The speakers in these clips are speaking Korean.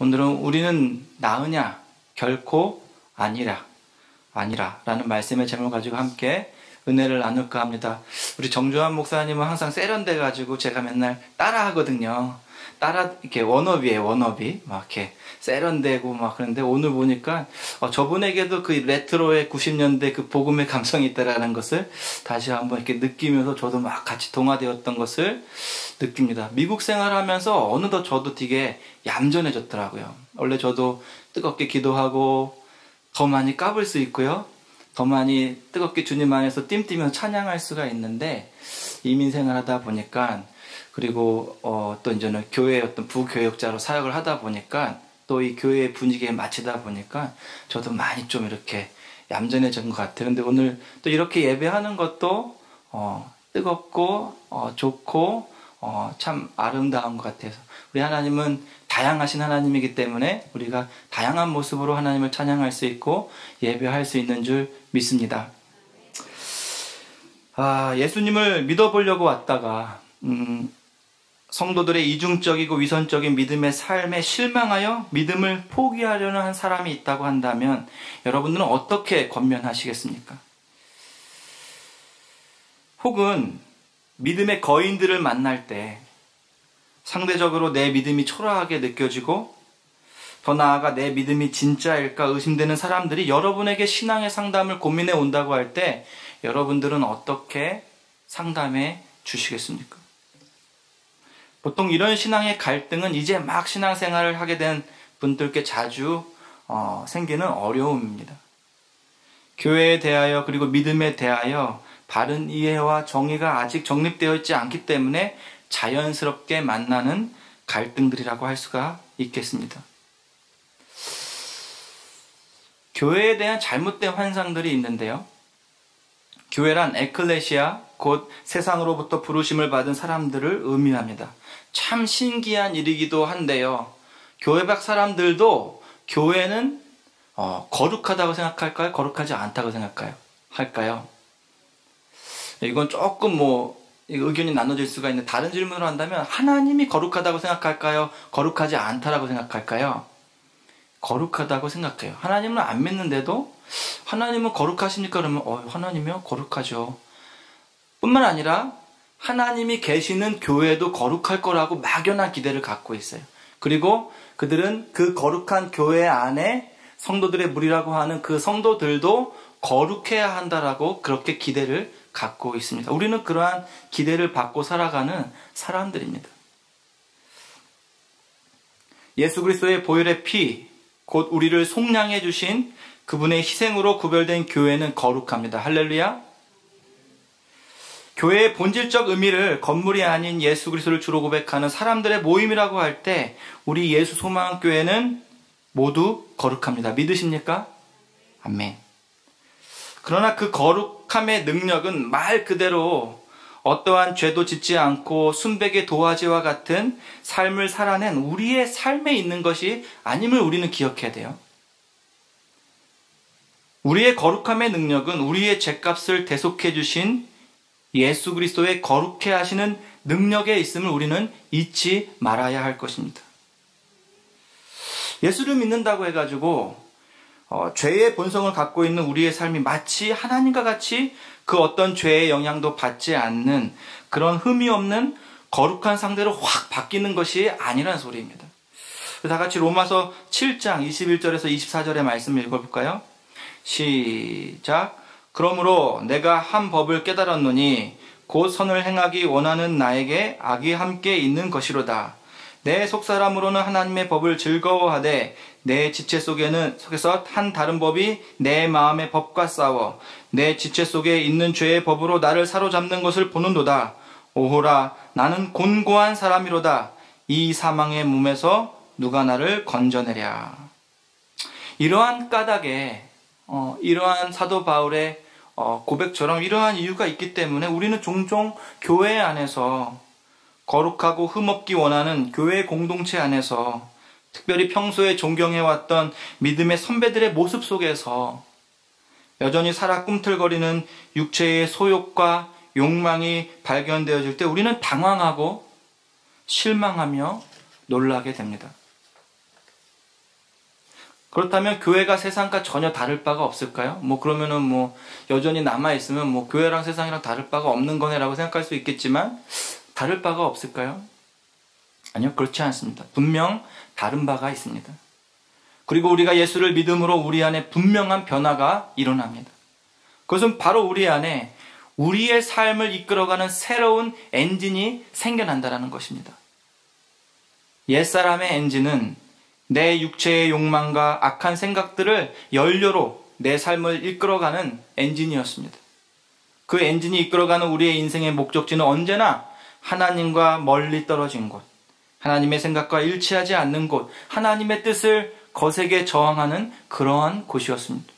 오늘은 우리는 나으냐? 결코 아니라 라는 말씀의 제목을 가지고 함께 은혜를 나눌까 합니다. 우리 정주환 목사님은 항상 세련돼 가지고 제가 맨날 따라 하거든요. 이렇게 워너비예요, 워너비. 막 이렇게 세련되고 막 그런데 오늘 보니까 저분에게도 그 레트로의 90년대 그 복음의 감성이 있다라는 것을 다시 한번 이렇게 느끼면서 저도 막 같이 동화되었던 것을 느낍니다. 미국 생활하면서 어느덧 저도 되게 얌전해졌더라고요. 원래 저도 뜨겁게 기도하고 더 많이 까불 수 있고요. 더 많이 뜨겁게 주님 안에서 뜀뛰면서 찬양할 수가 있는데 이민 생활하다 보니까 그리고 또 이제는 교회의 어떤 부교역자로 사역을 하다 보니까 또 이 교회의 분위기에 맞추다 보니까 저도 많이 좀 이렇게 얌전해진 것 같아요. 근데 오늘 또 이렇게 예배하는 것도 뜨겁고 좋고 참 아름다운 것 같아서 우리 하나님은 다양하신 하나님이기 때문에 우리가 다양한 모습으로 하나님을 찬양할 수 있고 예배할 수 있는 줄 믿습니다. 예수님을 믿어보려고 왔다가 성도들의 이중적이고 위선적인 믿음의 삶에 실망하여 믿음을 포기하려는 한 사람이 있다고 한다면 여러분들은 어떻게 권면하시겠습니까? 혹은 믿음의 거인들을 만날 때 상대적으로 내 믿음이 초라하게 느껴지고 더 나아가 내 믿음이 진짜일까 의심되는 사람들이 여러분에게 신앙의 상담을 고민해 온다고 할 때 여러분들은 어떻게 상담해 주시겠습니까? 보통 이런 신앙의 갈등은 이제 막 신앙생활을 하게 된 분들께 자주 생기는 어려움입니다. 교회에 대하여 그리고 믿음에 대하여 바른 이해와 정의가 아직 정립되어 있지 않기 때문에 자연스럽게 만나는 갈등들이라고 할 수가 있겠습니다. 교회에 대한 잘못된 환상들이 있는데요. 교회란 에클레시아, 곧 세상으로부터 부르심을 받은 사람들을 의미합니다. 참 신기한 일이기도 한데요. 교회 밖 사람들도 교회는 거룩하다고 생각할까요? 거룩하지 않다고 할까요? 이건 조금 의견이 나눠질 수가 있는데 다른 질문을 한다면 하나님이 거룩하다고 생각할까요? 거룩하지 않다라고 생각할까요? 거룩하다고 생각해요. 하나님을 안 믿는데도 하나님은 거룩하십니까? 그러면 하나님이요? 거룩하죠. 뿐만 아니라 하나님이 계시는 교회도 거룩할 거라고 막연한 기대를 갖고 있어요. 그리고 그들은 그 거룩한 교회 안에 성도들의 무리라고 하는 그 성도들도 거룩해야 한다라고 그렇게 기대를 갖고 있습니다. 우리는 그러한 기대를 받고 살아가는 사람들입니다. 예수 그리스도의 보혈의 피, 곧 우리를 속량해 주신 그분의 희생으로 구별된 교회는 거룩합니다. 할렐루야. 교회의 본질적 의미를 건물이 아닌 예수 그리스도를 주로 고백하는 사람들의 모임이라고 할 때 우리 예수 소망교회는 모두 거룩합니다. 믿으십니까? 아멘. 그러나 그 거룩함의 능력은 말 그대로 어떠한 죄도 짓지 않고 순백의 도화지와 같은 삶을 살아낸 우리의 삶에 있는 것이 아님을 우리는 기억해야 돼요. 우리의 거룩함의 능력은 우리의 죄값을 대속해 주신 예수 그리스도의 거룩해 하시는 능력에 있음을 우리는 잊지 말아야 할 것입니다. 예수를 믿는다고 해가지고 죄의 본성을 갖고 있는 우리의 삶이 마치 하나님과 같이 그 어떤 죄의 영향도 받지 않는 그런 흠이 없는 거룩한 상대로 확 바뀌는 것이 아니라는 소리입니다. 다 같이 로마서 7장 21절에서 24절의 말씀을 읽어볼까요? 시작. 그러므로 내가 한 법을 깨달았노니 곧 선을 행하기 원하는 나에게 악이 함께 있는 것이로다. 내 속사람으로는 하나님의 법을 즐거워하되 내 지체 속에서 한 다른 법이 내 마음의 법과 싸워 내 지체 속에 있는 죄의 법으로 나를 사로잡는 것을 보는도다. 오호라, 나는 곤고한 사람이로다. 이 사망의 몸에서 누가 나를 건져내랴. 이러한 까닭에 이러한 사도 바울의 고백처럼 이러한 이유가 있기 때문에 우리는 종종 교회 안에서 거룩하고 흠없기 원하는 교회 공동체 안에서 특별히 평소에 존경해왔던 믿음의 선배들의 모습 속에서 여전히 살아 꿈틀거리는 육체의 소욕과 욕망이 발견되어질 때 우리는 당황하고 실망하며 놀라게 됩니다. 그렇다면 교회가 세상과 전혀 다를 바가 없을까요? 그러면은 여전히 남아있으면 교회랑 세상이랑 다를 바가 없는 거네라고 생각할 수 있겠지만, 다를 바가 없을까요? 아니요, 그렇지 않습니다. 분명 다른 바가 있습니다. 그리고 우리가 예수를 믿음으로 우리 안에 분명한 변화가 일어납니다. 그것은 바로 우리 안에 우리의 삶을 이끌어가는 새로운 엔진이 생겨난다는 것입니다. 옛사람의 엔진은 내 육체의 욕망과 악한 생각들을 연료로 내 삶을 이끌어가는 엔진이었습니다. 그 엔진이 이끌어가는 우리의 인생의 목적지는 언제나 하나님과 멀리 떨어진 곳, 하나님의 생각과 일치하지 않는 곳, 하나님의 뜻을 거세게 저항하는 그러한 곳이었습니다.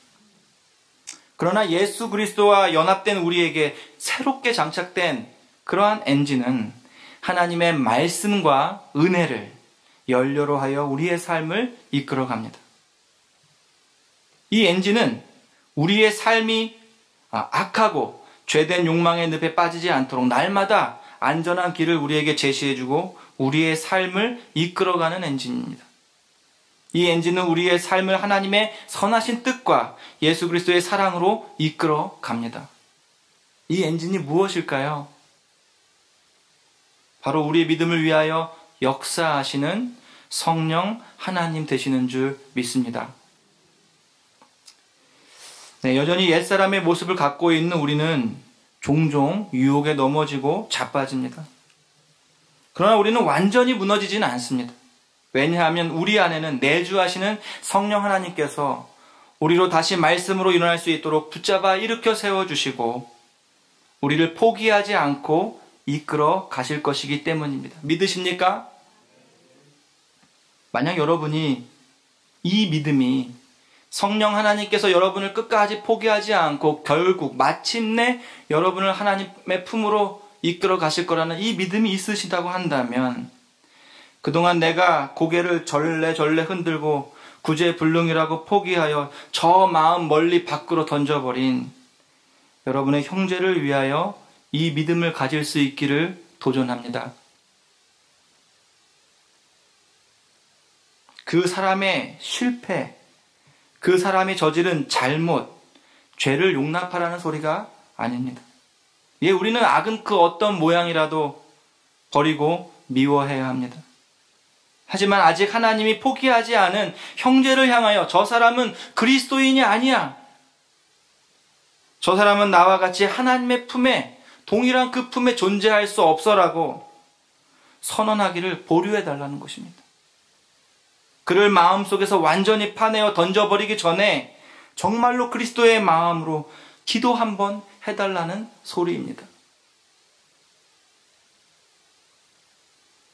그러나 예수 그리스도와 연합된 우리에게 새롭게 장착된 그러한 엔진은 하나님의 말씀과 은혜를 연료로 하여 우리의 삶을 이끌어갑니다. 이 엔진은 우리의 삶이 악하고 죄된 욕망의 늪에 빠지지 않도록 날마다 안전한 길을 우리에게 제시해주고 우리의 삶을 이끌어가는 엔진입니다. 이 엔진은 우리의 삶을 하나님의 선하신 뜻과 예수 그리스도의 사랑으로 이끌어 갑니다. 이 엔진이 무엇일까요? 바로 우리의 믿음을 위하여 역사하시는 성령 하나님 되시는 줄 믿습니다. 네, 여전히 옛사람의 모습을 갖고 있는 우리는 종종 유혹에 넘어지고 자빠집니다. 그러나 우리는 완전히 무너지지는 않습니다. 왜냐하면 우리 안에는 내주하시는 성령 하나님께서 우리로 다시 말씀으로 일어날 수 있도록 붙잡아 일으켜 세워주시고 우리를 포기하지 않고 이끌어 가실 것이기 때문입니다. 믿으십니까? 만약 여러분이 이 믿음이 성령 하나님께서 여러분을 끝까지 포기하지 않고 결국 마침내 여러분을 하나님의 품으로 이끌어 가실 거라는 이 믿음이 있으시다고 한다면 그동안 내가 고개를 절레절레 흔들고 구제불능이라고 포기하여 저 마음 멀리 밖으로 던져버린 여러분의 형제를 위하여 이 믿음을 가질 수 있기를 도전합니다. 그 사람의 실패, 그 사람이 저지른 잘못, 죄를 용납하라는 소리가 아닙니다. 예, 우리는 악은 그 어떤 모양이라도 버리고 미워해야 합니다. 하지만 아직 하나님이 포기하지 않은 형제를 향하여 저 사람은 그리스도인이 아니야. 저 사람은 나와 같이 하나님의 품에, 동일한 그 품에 존재할 수 없어라고 선언하기를 보류해달라는 것입니다. 그를 마음속에서 완전히 파내어 던져버리기 전에 정말로 그리스도의 마음으로 기도 한번 해달라는 소리입니다.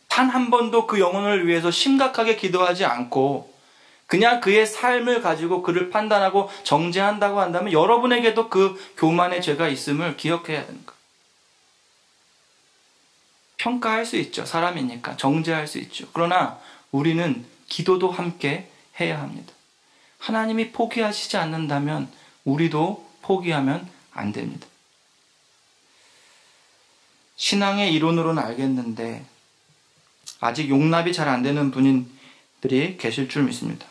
단 한 번도 그 영혼을 위해서 심각하게 기도하지 않고 그냥 그의 삶을 가지고 그를 판단하고 정죄한다고 한다면 여러분에게도 그 교만의 죄가 있음을 기억해야 되는 거예요. 평가할 수 있죠. 사람이니까 정죄할 수 있죠. 그러나 우리는 기도도 함께 해야 합니다. 하나님이 포기하시지 않는다면 우리도 포기하면 안 됩니다. 신앙의 이론으로는 알겠는데 아직 용납이 잘 안 되는 분들이 계실 줄 믿습니다.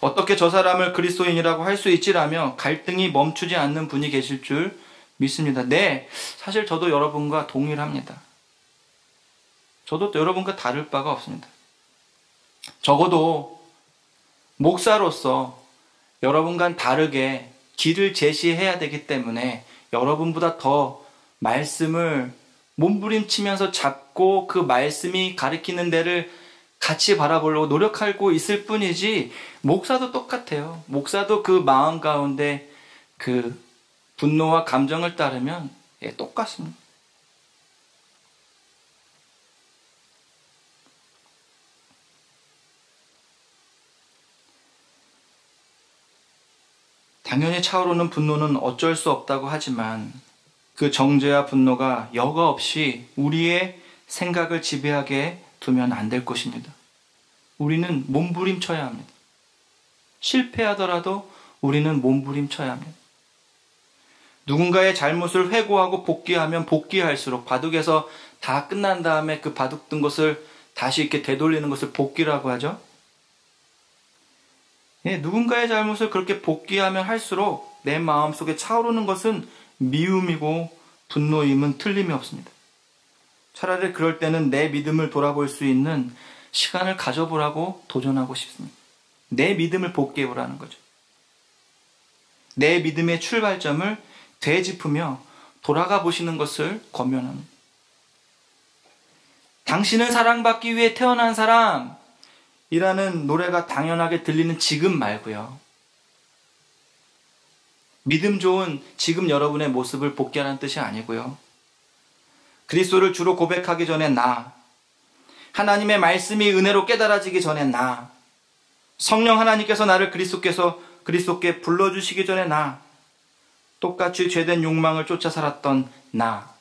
어떻게 저 사람을 그리스도인이라고 할 수 있지라며 갈등이 멈추지 않는 분이 계실 줄 믿습니다. 네, 사실 저도 여러분과 동일합니다. 저도 여러분과 다를 바가 없습니다. 적어도 목사로서 여러분과는 다르게 길을 제시해야 되기 때문에 여러분보다 더 말씀을 몸부림치면서 잡고 그 말씀이 가리키는 데를 같이 바라보려고 노력하고 있을 뿐이지 목사도 똑같아요. 목사도 그 마음 가운데 그 분노와 감정을 따르면 똑같습니다. 당연히 차오르는 분노는 어쩔 수 없다고 하지만 그 정죄와 분노가 여과 없이 우리의 생각을 지배하게 두면 안 될 것입니다. 우리는 몸부림쳐야 합니다. 실패하더라도 우리는 몸부림쳐야 합니다. 누군가의 잘못을 회고하고 복귀하면 복귀할수록 바둑에서 다 끝난 다음에 그 바둑 든 것을 다시 이렇게 되돌리는 것을 복귀라고 하죠. 예, 누군가의 잘못을 그렇게 복귀하면 할수록 내 마음속에 차오르는 것은 미움이고 분노임은 틀림이 없습니다. 차라리 그럴 때는 내 믿음을 돌아볼 수 있는 시간을 가져보라고 도전하고 싶습니다. 내 믿음을 복귀해보라는 거죠. 내 믿음의 출발점을 되짚으며 돌아가 보시는 것을 권면합니다. 당신은 사랑받기 위해 태어난 사람이라는 노래가 당연하게 들리는 지금 말고요. 믿음 좋은 지금 여러분의 모습을 복귀하라는 뜻이 아니고요. 그리스도를 주로 고백하기 전에 나, 하나님의 말씀이 은혜로 깨달아지기 전에 나, 성령 하나님께서 나를 그리스도께 불러주시기 전에 나, 똑같이 죄된 욕망을 쫓아 살았던 나,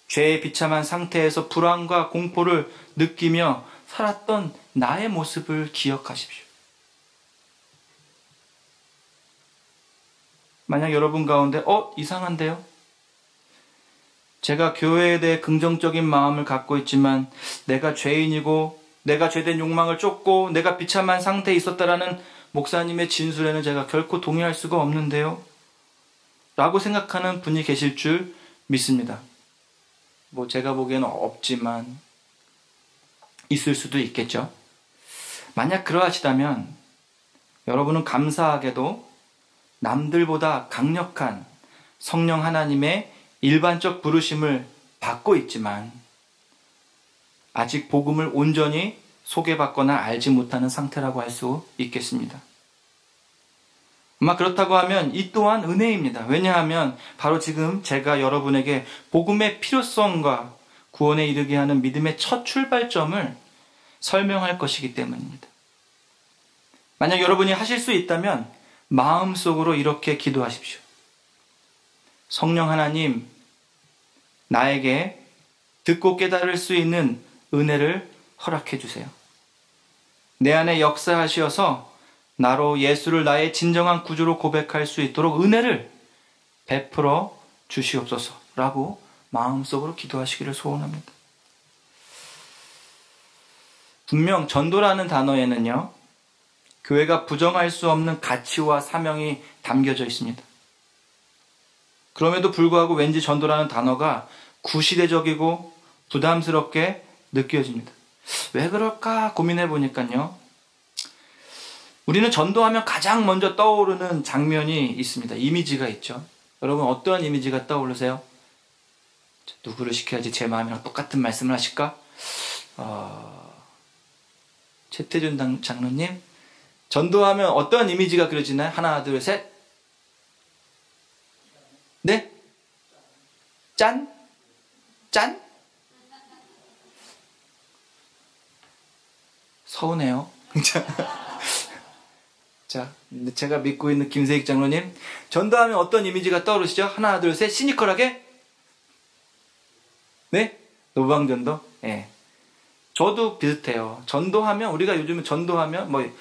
죄의 비참한 상태에서 불안과 공포를 느끼며 살았던 나의 모습을 기억하십시오. 만약 여러분 가운데 이상한데요? 제가 교회에 대해 긍정적인 마음을 갖고 있지만 내가 죄인이고 내가 죄된 욕망을 쫓고 내가 비참한 상태에 있었다라는 목사님의 진술에는 제가 결코 동의할 수가 없는데요? 라고 생각하는 분이 계실 줄 믿습니다. 제가 보기에는 없지만 있을 수도 있겠죠. 만약 그러하시다면 여러분은 감사하게도 남들보다 강력한 성령 하나님의 일반적 부르심을 받고 있지만 아직 복음을 온전히 소개받거나 알지 못하는 상태라고 할 수 있겠습니다. 아마 그렇다고 하면 이 또한 은혜입니다. 왜냐하면 바로 지금 제가 여러분에게 복음의 필요성과 구원에 이르게 하는 믿음의 첫 출발점을 설명할 것이기 때문입니다. 만약 여러분이 하실 수 있다면 마음속으로 이렇게 기도하십시오. 성령 하나님, 나에게 듣고 깨달을 수 있는 은혜를 허락해 주세요. 내 안에 역사하시어서 나로 예수를 나의 진정한 구주로 고백할 수 있도록 은혜를 베풀어 주시옵소서라고 마음속으로 기도하시기를 소원합니다. 분명 전도라는 단어에는요, 교회가 부정할 수 없는 가치와 사명이 담겨져 있습니다. 그럼에도 불구하고 왠지 전도라는 단어가 구시대적이고 부담스럽게 느껴집니다. 왜 그럴까 고민해 보니까요, 우리는 전도하면 가장 먼저 떠오르는 장면이 있습니다. 이미지가 있죠. 여러분 어떠한 이미지가 떠오르세요? 누구를 시켜야지 제 마음이랑 똑같은 말씀을 하실까? 최태준 장로님, 전도하면 어떠한 이미지가 그려지나요? 하나, 둘, 셋. 네? 짠? 짠? 서운해요. 자, 제가 믿고 있는 김세익 장로님, 전도하면 어떤 이미지가 떠오르시죠? 하나, 둘, 셋. 시니컬하게? 네? 노방전도? 예. 저도 비슷해요. 전도하면, 우리가 요즘에 전도하면,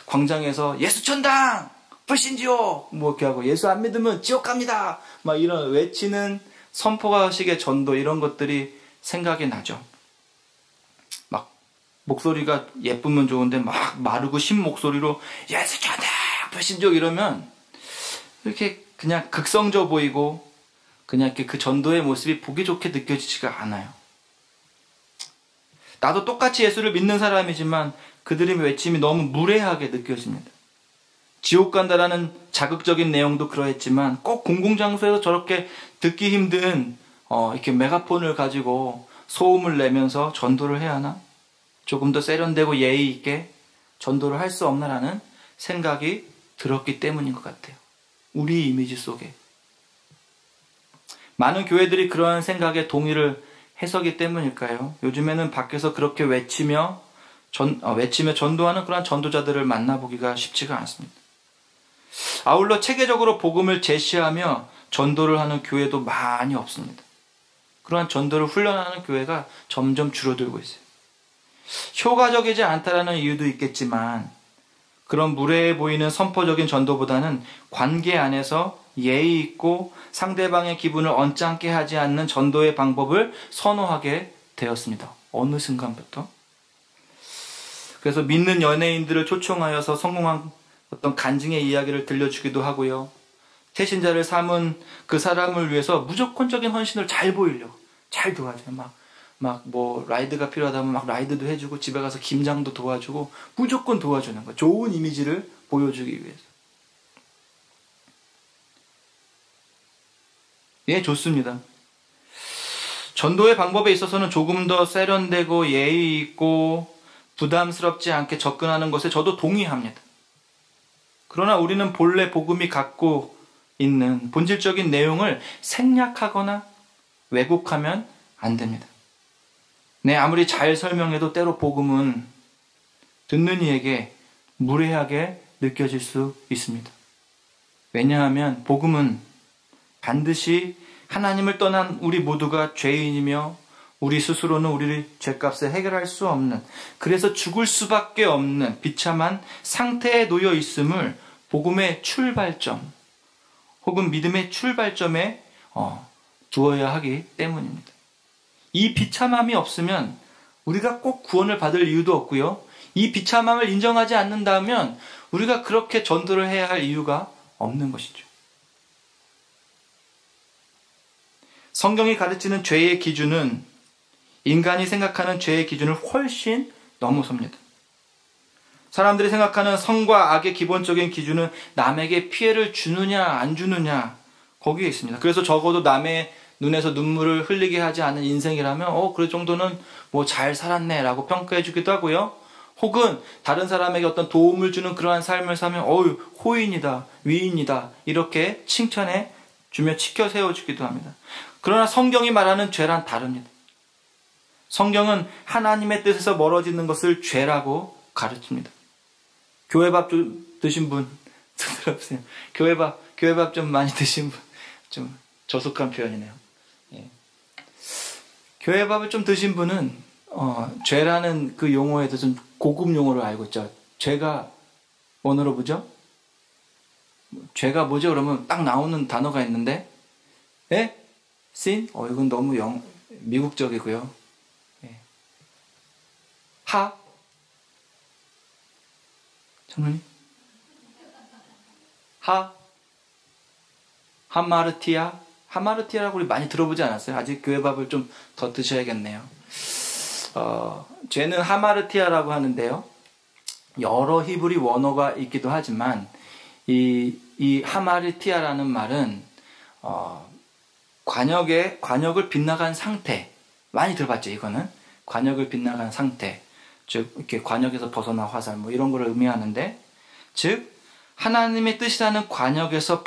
광장에서 예수천당! 불신지옥! 이렇게 하고, 예수 안 믿으면 지옥 갑니다! 이런 외치는 선포가식의 전도, 이런 것들이 생각이 나죠. 목소리가 예쁘면 좋은데 마르고 신 목소리로 예수 천당 불신지옥 이러면 이렇게 그냥 극성져 보이고 그냥 이렇게 그 전도의 모습이 보기 좋게 느껴지지가 않아요. 나도 똑같이 예수를 믿는 사람이지만 그들의 외침이 너무 무례하게 느껴집니다. 지옥 간다라는 자극적인 내용도 그러했지만 꼭 공공장소에서 저렇게 듣기 힘든 이렇게 메가폰을 가지고 소음을 내면서 전도를 해야 하나? 조금 더 세련되고 예의 있게 전도를 할 수 없나라는 생각이 들었기 때문인 것 같아요. 우리 이미지 속에. 많은 교회들이 그러한 생각에 동의를 해서기 때문일까요? 요즘에는 밖에서 그렇게 외치며 전도하는 그런 전도자들을 만나보기가 쉽지가 않습니다. 아울러 체계적으로 복음을 제시하며 전도를 하는 교회도 많이 없습니다. 그러한 전도를 훈련하는 교회가 점점 줄어들고 있어요. 효과적이지 않다라는 이유도 있겠지만 그런 무례해 보이는 선포적인 전도보다는 관계 안에서 예의 있고 상대방의 기분을 언짢게 하지 않는 전도의 방법을 선호하게 되었습니다. 어느 순간부터. 그래서 믿는 연예인들을 초청하여서 성공한 어떤 간증의 이야기를 들려주기도 하고요. 태신자를 삼은 그 사람을 위해서 무조건적인 헌신을 잘 보이려고 잘 도와줘요. 뭐 라이드가 필요하다면 막 라이드도 해주고 집에 가서 김장도 도와주고 무조건 도와주는 거. 좋은 이미지를 보여주기 위해서. 예, 좋습니다. 전도의 방법에 있어서는 조금 더 세련되고 예의 있고 부담스럽지 않게 접근하는 것에 저도 동의합니다. 그러나 우리는 본래 복음이 갖고 있는 본질적인 내용을 생략하거나 왜곡하면 안 됩니다. 아무리 잘 설명해도 때로 복음은 듣는 이에게 무례하게 느껴질 수 있습니다. 왜냐하면 복음은 반드시 하나님을 떠난 우리 모두가 죄인이며 우리 스스로는 우리 죄값을 해결할 수 없는, 그래서 죽을 수밖에 없는 비참한 상태에 놓여 있음을 복음의 출발점 혹은 믿음의 출발점에 두어야 하기 때문입니다. 이 비참함이 없으면 우리가 꼭 구원을 받을 이유도 없고요. 이 비참함을 인정하지 않는다면 우리가 그렇게 전도를 해야 할 이유가 없는 것이죠. 성경이 가르치는 죄의 기준은 인간이 생각하는 죄의 기준을 훨씬 넘어섭니다. 사람들이 생각하는 선과 악의 기본적인 기준은 남에게 피해를 주느냐 안 주느냐 거기에 있습니다. 그래서 적어도 남의 눈에서 눈물을 흘리게 하지 않은 인생이라면 그 정도는 뭐 잘 살았네 라고 평가해 주기도 하고요. 혹은 다른 사람에게 어떤 도움을 주는 그러한 삶을 사면 호인이다, 위인이다 이렇게 칭찬해 주며 치켜 세워주기도 합니다. 그러나 성경이 말하는 죄란 다릅니다. 성경은 하나님의 뜻에서 멀어지는 것을 죄라고 가르칩니다. 교회밥 좀 드신 분 들어보세요. 교회밥 좀 많이 드신 분, 좀 저속한 표현이네요. 예. 교회밥을 좀 드신 분은 죄라는 그 용어에 대해서 좀 고급 용어를 알고 있죠. 죄가 원어로 뭐죠? 죄가 뭐죠? 그러면 딱 나오는 단어가 있는데, 예? sin? 이건 너무 미국적이고요. 예. 장로님? 하마르티아라고 우리 많이 들어보지 않았어요? 아직 교회밥을 좀 더 드셔야겠네요. 죄는 하마르티아라고 하는데요. 여러 히브리 원어가 있기도 하지만 이 하마르티아라는 말은 관역을 빗나간 상태, 많이 들어봤죠. 이거는 관역을 빗나간 상태, 즉 이렇게 관역에서 벗어나 화살 뭐 이런 거를 의미하는데, 즉 하나님의 뜻이라는 관역에서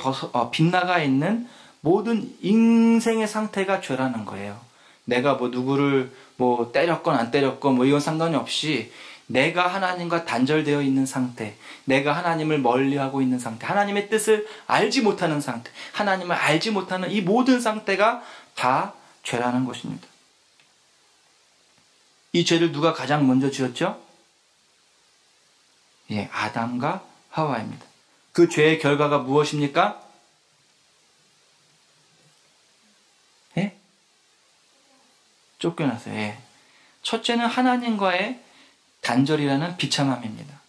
빗나가 있는 모든 인생의 상태가 죄라는 거예요. 내가 뭐 누구를 뭐 때렸건 안 때렸건 뭐 이건 상관이 없이 내가 하나님과 단절되어 있는 상태, 내가 하나님을 멀리하고 있는 상태, 하나님의 뜻을 알지 못하는 상태, 하나님을 알지 못하는 이 모든 상태가 다 죄라는 것입니다. 이 죄를 누가 가장 먼저 지었죠? 예, 아담과 하와입니다. 그 죄의 결과가 무엇입니까? 예? 쫓겨났어요. 예. 첫째는 하나님과의 단절이라는 비참함입니다.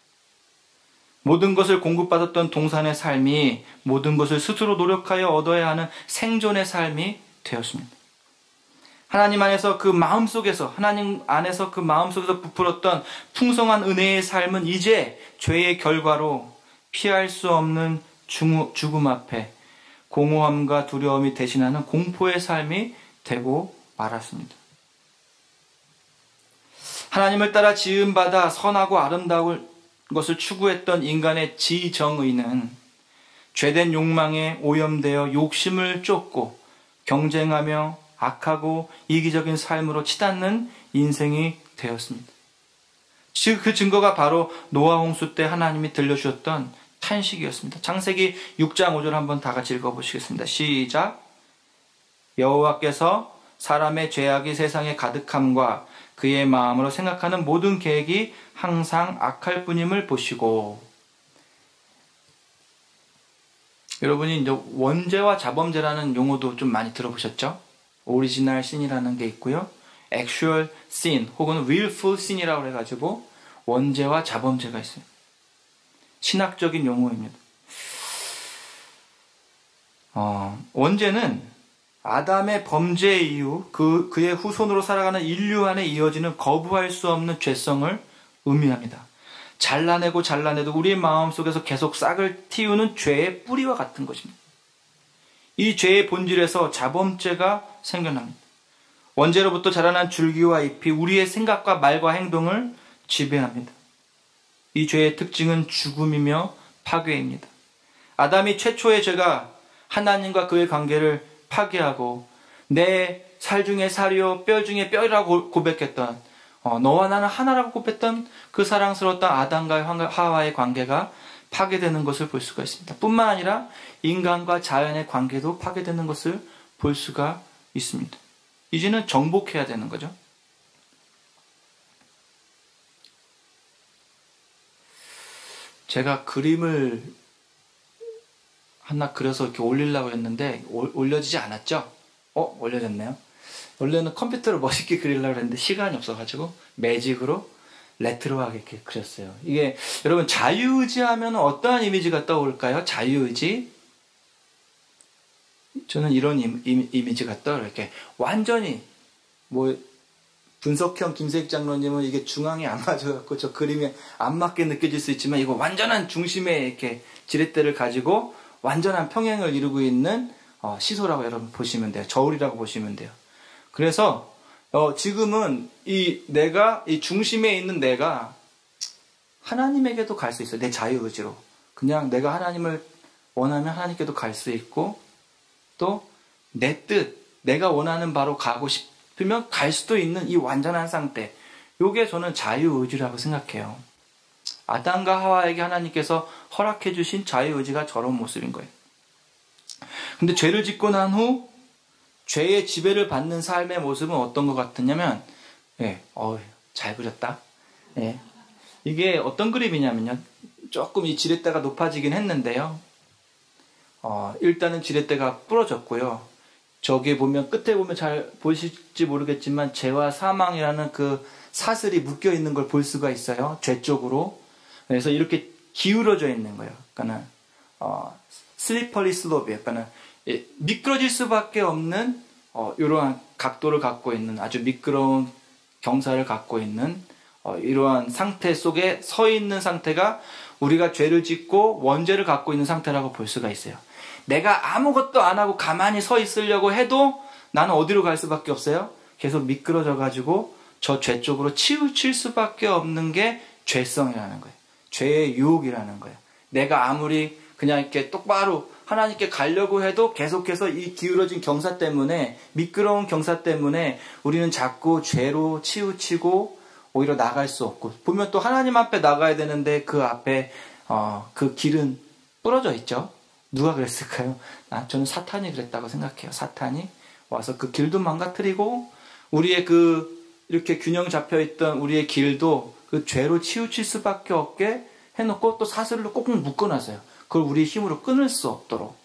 모든 것을 공급받았던 동산의 삶이 모든 것을 스스로 노력하여 얻어야 하는 생존의 삶이 되었습니다. 하나님 안에서 그 마음속에서 부풀었던 풍성한 은혜의 삶은 이제 죄의 결과로 피할 수 없는 죽음 앞에 공허함과 두려움이 대신하는 공포의 삶이 되고 말았습니다. 하나님을 따라 지음받아 선하고 아름다운 것을 추구했던 인간의 지정의는 죄된 욕망에 오염되어 욕심을 쫓고 경쟁하며 악하고 이기적인 삶으로 치닫는 인생이 되었습니다. 즉 그 증거가 바로 노아 홍수 때 하나님이 들려주셨던 탄식이었습니다. 창세기 6장 5절 한번 다 같이 읽어보시겠습니다. 시작. 여호와께서 사람의 죄악이 세상에 가득함과 그의 마음으로 생각하는 모든 계획이 항상 악할 뿐임을 보시고. 여러분이 이제 원죄와 자범죄라는 용어도 좀 많이 들어보셨죠? 오리지널 신이라는 게 있고요. 액츄얼 신 혹은 willful sin이라고 해가지고 원죄와 자범죄가 있어요. 신학적인 용어입니다. 원죄는 아담의 범죄 이후 그의 후손으로 살아가는 인류 안에 이어지는 거부할 수 없는 죄성을 의미합니다. 잘라내고 잘라내도 우리의 마음속에서 계속 싹을 틔우는 죄의 뿌리와 같은 것입니다. 이 죄의 본질에서 자범죄가 생겨납니다. 원죄로부터 자라난 줄기와 잎이 우리의 생각과 말과 행동을 지배합니다. 이 죄의 특징은 죽음이며 파괴입니다. 아담이 최초의 죄가 하나님과 그의 관계를 파괴하고 내 살 중에 살이요 뼈 중에 뼈라고 고백했던 너와 나는 하나라고 고백했던 그 사랑스러웠던 아담과 하와의 관계가 파괴되는 것을 볼 수가 있습니다. 뿐만 아니라 인간과 자연의 관계도 파괴되는 것을 볼 수가 있습니다. 이제는 정복해야 되는 거죠. 제가 그림을 하나 그려서 이렇게 올리려고 했는데 올려지지 않았죠? 올려졌네요. 원래는 컴퓨터로 멋있게 그리려고 했는데 시간이 없어가지고 매직으로 레트로하게 이렇게 그렸어요. 이게 여러분 자유의지 하면 어떠한 이미지가 떠올까요? 자유의지? 저는 이런 이미지가 떠올라요. 이렇게 완전히 분석형 김세익 장로님은 이게 중앙에 안 맞아갖고 저 그림에 안 맞게 느껴질 수 있지만 이거 완전한 중심에 이렇게 지렛대를 가지고 완전한 평행을 이루고 있는 시소라고 여러분 보시면 돼요. 저울이라고 보시면 돼요. 그래서 지금은 이 중심에 있는 내가 하나님에게도 갈 수 있어요. 내 자유의지로. 그냥 내가 하나님을 원하면 하나님께도 갈 수 있고 또 내 뜻, 내가 원하는 바로 가고 싶으면 갈 수도 있는 이 완전한 상태. 요게 저는 자유의지라고 생각해요. 아담과 하와에게 하나님께서 허락해 주신 자유의지가 저런 모습인 거예요. 근데 죄를 짓고 난 후 죄의 지배를 받는 삶의 모습은 어떤 것 같으냐면 잘 그렸다. 이게 어떤 그림이냐면요. 조금 이 지렛대가 높아지긴 했는데요. 일단은 지렛대가 부러졌고요. 저기 보면 끝에 보면 잘 보실지 모르겠지만 죄와 사망이라는 그 사슬이 묶여 있는 걸 볼 수가 있어요. 죄 쪽으로. 그래서 이렇게 기울어져 있는 거예요. 그러니까는 슬리퍼리 슬롭이에요. 그러니까는 미끄러질 수밖에 없는 이러한 각도를 갖고 있는 아주 미끄러운 경사를 갖고 있는 이러한 상태 속에 서 있는 상태가 우리가 죄를 짓고 원죄를 갖고 있는 상태라고 볼 수가 있어요. 내가 아무것도 안 하고 가만히 서 있으려고 해도 나는 어디로 갈 수밖에 없어요? 계속 미끄러져 가지고 저 죄 쪽으로 치우칠 수밖에 없는 게 죄성이라는 거예요. 죄의 유혹이라는 거예요. 내가 아무리 그냥 이렇게 똑바로 하나님께 가려고 해도 계속해서 이 기울어진 경사 때문에, 미끄러운 경사 때문에 우리는 자꾸 죄로 치우치고 오히려 나갈 수 없고, 보면 또 하나님 앞에 나가야 되는데 그 앞에 그 길은 부러져 있죠. 누가 그랬을까요? 저는 사탄이 그랬다고 생각해요. 사탄이 와서 그 길도 망가뜨리고 우리의 이렇게 균형 잡혀있던 우리의 길도 그 죄로 치우칠 수밖에 없게 해놓고 또 사슬로 꼭 묶어놨어요. 그걸 우리의 힘으로 끊을 수 없도록.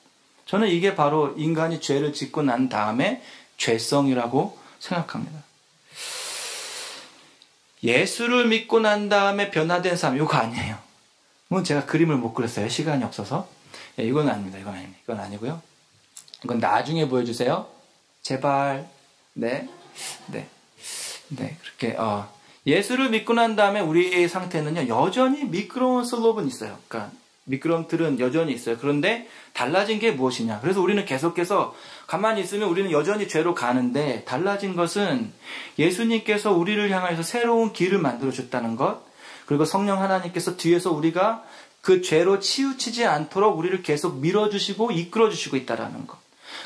저는 이게 바로 인간이 죄를 짓고 난 다음에 죄성이라고 생각합니다. 예수를 믿고 난 다음에 변화된 삶, 이거 아니에요. 이건 제가 그림을 못 그렸어요. 시간이 없어서. 이건 아닙니다. 이건 아닙니다. 이건 아니고요. 이건 나중에 보여주세요. 제발. 네. 그렇게, 예수를 믿고 난 다음에 우리의 상태는요, 여전히 미끄러운 슬롭은 있어요. 그러니까, 미끄럼틀은 여전히 있어요. 그런데 달라진 게 무엇이냐. 그래서 우리는 계속해서 가만히 있으면 우리는 여전히 죄로 가는데 달라진 것은 예수님께서 우리를 향해서 새로운 길을 만들어줬다는 것, 그리고 성령 하나님께서 뒤에서 우리가 그 죄로 치우치지 않도록 우리를 계속 밀어주시고 이끌어주시고 있다는 것.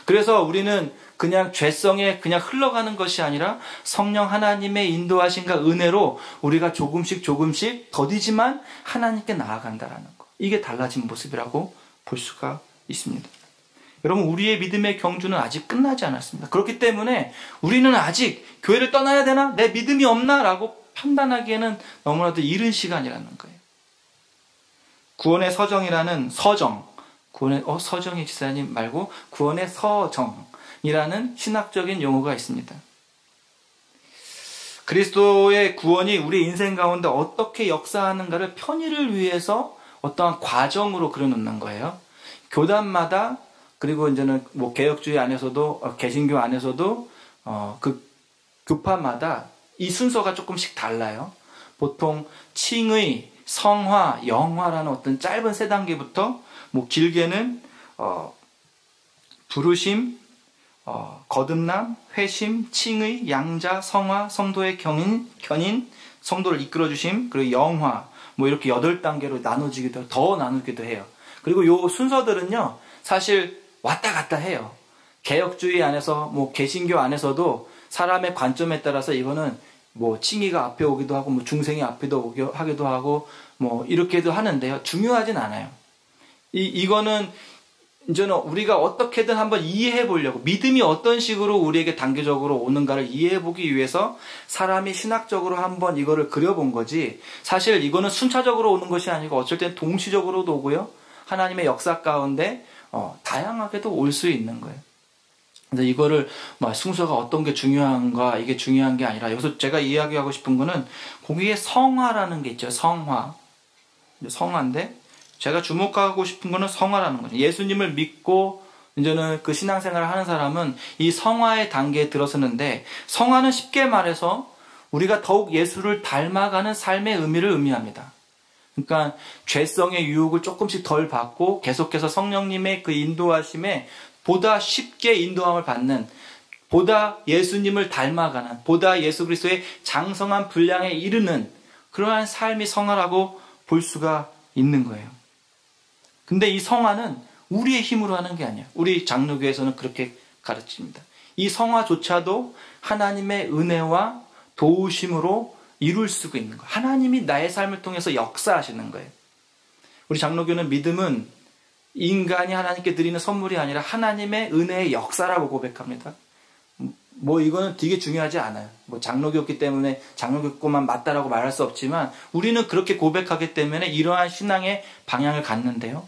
그래서 우리는 그냥 죄성에 그냥 흘러가는 것이 아니라 성령 하나님의 인도하심과 은혜로 우리가 조금씩 더디지만 하나님께 나아간다는 것. 이게 달라진 모습이라고 볼 수가 있습니다. 여러분, 우리의 믿음의 경주는 아직 끝나지 않았습니다. 그렇기 때문에 우리는 아직 교회를 떠나야 되나? 내 믿음이 없나? 라고 판단하기에는 너무나도 이른 시간이라는 거예요. 구원의 서정이라는 서정이 지사님 말고 구원의 서정이라는 신학적인 용어가 있습니다. 그리스도의 구원이 우리 인생 가운데 어떻게 역사하는가를 편의를 위해서 어떠한 과정으로 그려놓는 거예요. 교단마다, 그리고 이제는 뭐 개혁주의 안에서도, 개신교 안에서도, 그 교파마다 이 순서가 조금씩 달라요. 보통 칭의, 성화, 영화라는 어떤 짧은 세 단계부터, 뭐 길게는, 부르심, 거듭남, 회심, 칭의, 양자, 성화, 성도의 견인, 성도를 이끌어주심, 그리고 영화, 뭐 이렇게 8단계로 나눠지기도, 더 나누기도 해요. 그리고 요 순서들은요, 사실 왔다 갔다 해요. 개혁주의 안에서, 뭐 개신교 안에서도 사람의 관점에 따라서 이거는 뭐 칭의가 앞에 오기도 하고, 뭐 중생이 앞에 하기도 하고, 뭐 이렇게도 하는데요. 중요하진 않아요. 이거는 이제는 우리가 어떻게든 한번 이해해 보려고, 믿음이 어떤 식으로 우리에게 단계적으로 오는가를 이해해 보기 위해서 사람이 신학적으로 한번 이거를 그려본 거지, 사실 이거는 순차적으로 오는 것이 아니고 어쩔 땐 동시적으로도 오고요, 하나님의 역사 가운데 다양하게도 올 수 있는 거예요. 근데 이거를 순서가 어떤 게 중요한가, 이게 중요한 게 아니라, 여기서 제가 이야기하고 싶은 거는 거기에 성화라는 게 있죠. 성화인데 제가 주목하고 싶은 거는 성화라는 거죠. 예수님을 믿고 이제는 그 신앙생활을 하는 사람은 이 성화의 단계에 들어서는데, 성화는 쉽게 말해서 우리가 더욱 예수를 닮아가는 삶의 의미를 의미합니다. 그러니까 죄성의 유혹을 조금씩 덜 받고 계속해서 성령님의 그 인도하심에 보다 쉽게 인도함을 받는, 보다 예수님을 닮아가는, 보다 예수 그리스도의 장성한 분량에 이르는 그러한 삶이 성화라고 볼 수가 있는 거예요. 근데 이 성화는 우리의 힘으로 하는 게 아니에요. 우리 장로교에서는 그렇게 가르칩니다. 이 성화조차도 하나님의 은혜와 도우심으로 이룰 수가 있는 거예요. 하나님이 나의 삶을 통해서 역사하시는 거예요. 우리 장로교는 믿음은 인간이 하나님께 드리는 선물이 아니라 하나님의 은혜의 역사라고 고백합니다. 뭐 이거는 되게 중요하지 않아요. 뭐 장로교였기 때문에 장로교만 맞다라고 말할 수 없지만 우리는 그렇게 고백하기 때문에 이러한 신앙의 방향을 갖는데요.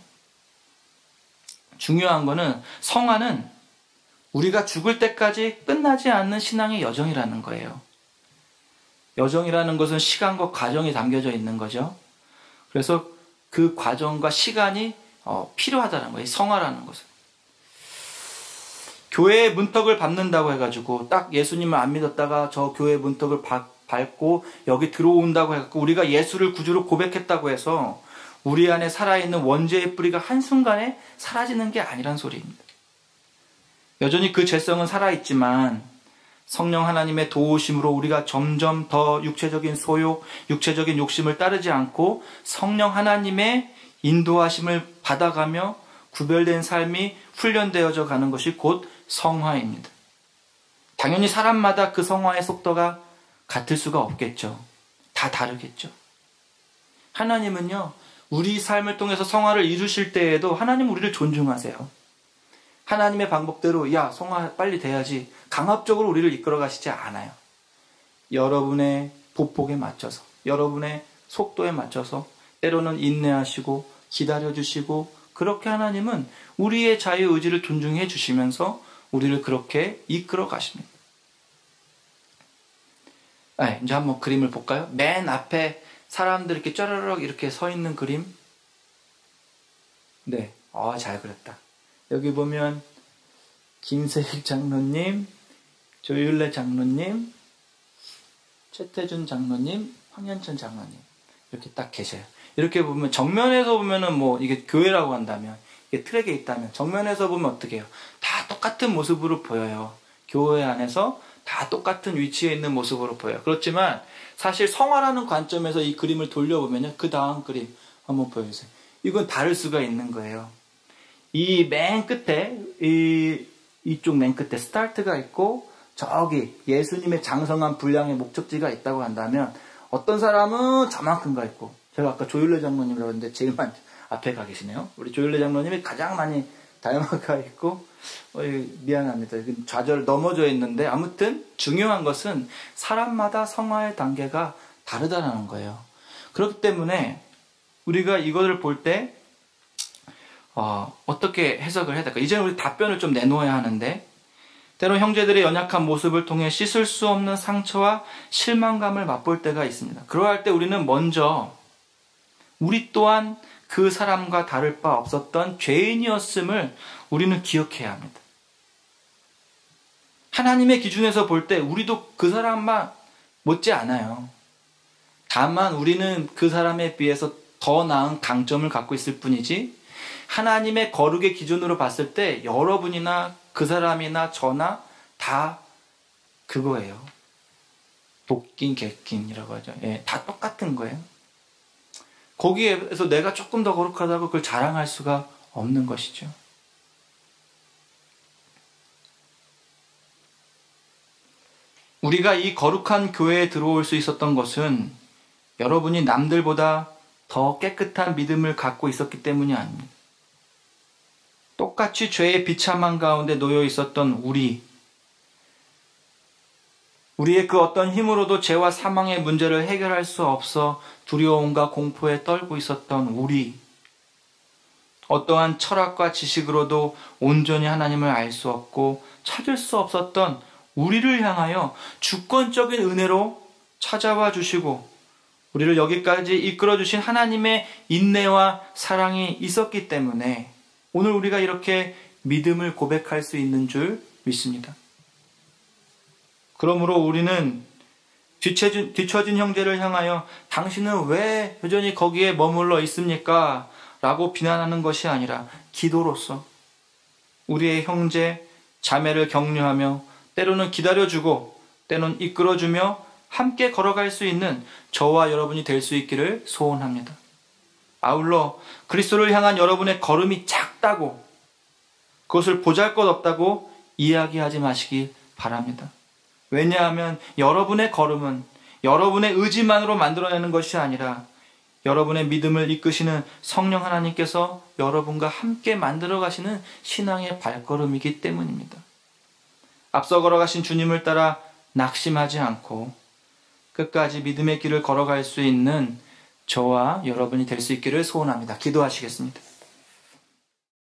중요한 거는 성화는 우리가 죽을 때까지 끝나지 않는 신앙의 여정이라는 거예요. 여정이라는 것은 시간과 과정이 담겨져 있는 거죠. 그래서 그 과정과 시간이 필요하다는 거예요. 성화라는 것은. 교회의 문턱을 밟는다고 해가지고 딱 예수님을 안 믿었다가 저 교회의 문턱을 밟고 여기 들어온다고 해가지고 우리가 예수를 구주로 고백했다고 해서 우리 안에 살아있는 원죄의 뿌리가 한순간에 사라지는 게 아니란 소리입니다. 여전히 그 죄성은 살아있지만 성령 하나님의 도우심으로 우리가 점점 더 육체적인 소욕, 육체적인 욕심을 따르지 않고 성령 하나님의 인도하심을 받아가며 구별된 삶이 훈련되어져 가는 것이 곧 성화입니다. 당연히 사람마다 그 성화의 속도가 같을 수가 없겠죠. 다 다르겠죠. 하나님은요, 우리 삶을 통해서 성화를 이루실 때에도 하나님 우리를 존중하세요. 하나님의 방법대로 야 성화 빨리 돼야지 강압적으로 우리를 이끌어 가시지 않아요. 여러분의 보폭에 맞춰서, 여러분의 속도에 맞춰서 때로는 인내하시고 기다려주시고, 그렇게 하나님은 우리의 자유의지를 존중해 주시면서 우리를 그렇게 이끌어 가십니다. 이제 한번 그림을 볼까요? 맨 앞에 사람들 이렇게 쫘르륵 이렇게 서 있는 그림. 네, 잘 그렸다. 여기 보면 김세익 장로님, 조율래 장로님, 최태준 장로님, 황현천 장로님 이렇게 딱 계셔요. 이렇게 보면 정면에서 보면은 뭐 이게 교회라고 한다면, 이게 트랙에 있다면 정면에서 보면 어떻게 해요? 다 똑같은 모습으로 보여요. 교회 안에서 다 똑같은 위치에 있는 모습으로 보여요. 그렇지만 사실 성화라는 관점에서 이 그림을 돌려보면요, 그 다음 그림 한번 보여주세요. 이건 다를 수가 있는 거예요. 이 맨 끝에 이쪽 맨 끝에 스타트가 있고 저기 예수님의 장성한 분량의 목적지가 있다고 한다면 어떤 사람은 저만큼 가 있고, 제가 아까 조율래 장로님이라고 했는데 제일 많이 앞에 가 계시네요. 우리 조율래 장로님이 가장 많이 닮아가 있고, 미안합니다. 좌절 넘어져 있는데, 아무튼 중요한 것은 사람마다 성화의 단계가 다르다는 거예요. 그렇기 때문에 우리가 이거를 볼 때 어떻게 해석을 해야 될까? 이제는 우리 답변을 좀 내놓아야 하는데, 때로 형제들의 연약한 모습을 통해 씻을 수 없는 상처와 실망감을 맛볼 때가 있습니다. 그러할 때 우리는 먼저 우리 또한 그 사람과 다를 바 없었던 죄인이었음을 우리는 기억해야 합니다. 하나님의 기준에서 볼 때 우리도 그 사람만 못지 않아요. 다만 우리는 그 사람에 비해서 더 나은 강점을 갖고 있을 뿐이지, 하나님의 거룩의 기준으로 봤을 때 여러분이나 그 사람이나 저나 다 그거예요. 도끼 객긴이라고 하죠. 예, 다 똑같은 거예요. 거기에서 내가 조금 더 거룩하다고 그걸 자랑할 수가 없는 것이죠. 우리가 이 거룩한 교회에 들어올 수 있었던 것은 여러분이 남들보다 더 깨끗한 믿음을 갖고 있었기 때문이 아닙니다. 똑같이 죄의 비참한 가운데 놓여 있었던 우리의 그 어떤 힘으로도 죄와 사망의 문제를 해결할 수 없어 두려움과 공포에 떨고 있었던 어떠한 철학과 지식으로도 온전히 하나님을 알 수 없고 찾을 수 없었던 우리를 향하여 주권적인 은혜로 찾아와 주시고 우리를 여기까지 이끌어 주신 하나님의 인내와 사랑이 있었기 때문에 오늘 우리가 이렇게 믿음을 고백할 수 있는 줄 믿습니다. 그러므로 우리는 뒤처진 형제를 향하여 당신은 왜 여전히 거기에 머물러 있습니까? 라고 비난하는 것이 아니라 기도로서 우리의 형제, 자매를 격려하며 때로는 기다려주고 때로는 이끌어주며 함께 걸어갈 수 있는 저와 여러분이 될 수 있기를 소원합니다. 아울러 그리스도를 향한 여러분의 걸음이 작다고, 그것을 보잘것없다고 이야기하지 마시기 바랍니다. 왜냐하면 여러분의 걸음은 여러분의 의지만으로 만들어내는 것이 아니라 여러분의 믿음을 이끄시는 성령 하나님께서 여러분과 함께 만들어 가시는 신앙의 발걸음이기 때문입니다. 앞서 걸어가신 주님을 따라 낙심하지 않고 끝까지 믿음의 길을 걸어갈 수 있는 저와 여러분이 될 수 있기를 소원합니다. 기도하시겠습니다.